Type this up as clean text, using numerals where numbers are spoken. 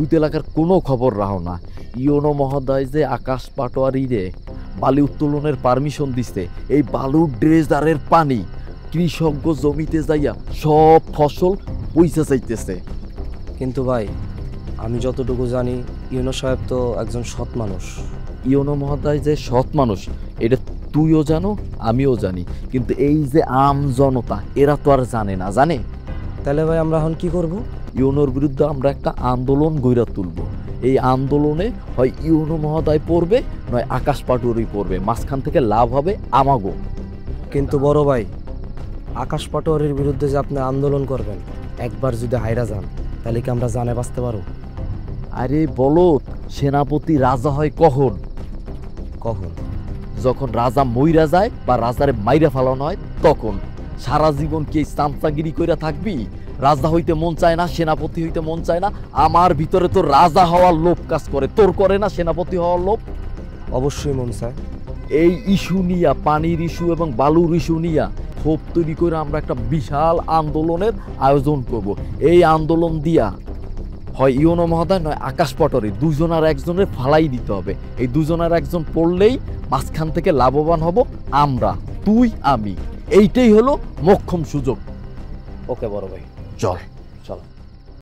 তুই তো এলাকার কোনো খবর রাখো না। ইওনো মহোদয় যে আকাশ পাটোয়ারিরে বালি উত্তোলনের পারমিশন দিচ্ছে, এই বালুর ড্রেজারের পানি কৃষক জমিতে যাইয়া সব ফসল পয়সা চাইতেছে। কিন্তু ভাই, আমি যতটুকু জানি ইউনো সাহেব তো একজন সৎ মানুষ। ইওনো মহোদয় যে সৎ মানুষ এটা তুইও জানো, আমিও জানি, কিন্তু এই যে আম জনতা এরা তো আর জানে না। জানে? তাহলে ভাই আমরা এখন কি করব? ইউনোর বিরুদ্ধে আমরা একটা আন্দোলন গইরা তুলব। এই আন্দোলনে হয় ইউনো মহোদয় পড়বে, নয় আকাশ পাটোয়ারি পড়বে, মাঝখান থেকে লাভ হবে আমাগো। কিন্তু বড় ভাই, আকাশ পাটোয়ারির বিরুদ্ধে যে আপনি আন্দোলন করবেন, একবার যদি হাইরা যান তাহলে কি আমরা জানে বাঁচতে পারবো? আরে বলো, সেনাপতি রাজা হয় কখন? কখন? যখন রাজা মইরা যায় বা রাজারে মাইরা ফালানো হয় তখন। সারা জীবন কি চামচাগিরি কইরা থাকবি? রাজা হইতে মন চায় না, সেনাপতি হইতে মন চায় না। আমার ভিতরে তো রাজা হওয়ার লোভ কাজ করে, তোর করে না সেনাপতি হওয়ার লোভ? অবশ্যই মন চায়। এই ইস্যু নিয়া, পানির ইস্যু এবং বালুর ইস্যু নিয়া ক্ষোভ তৈরি করে আমরা একটা বিশাল আন্দোলনের আয়োজন করব। এই আন্দোলন দিয়া হয় ইওনো মহোদয় নয় আকাশ পাটোয়ারি দুজনের একজনের ফালাই দিতে হবে। এই দুজনের একজন পড়লেই মাঝখান থেকে লাভবান হব আমরা, তুই আমি। এইটাই হলো মোক্ষম সুযোগ। ওকে বড় ভাই, চল।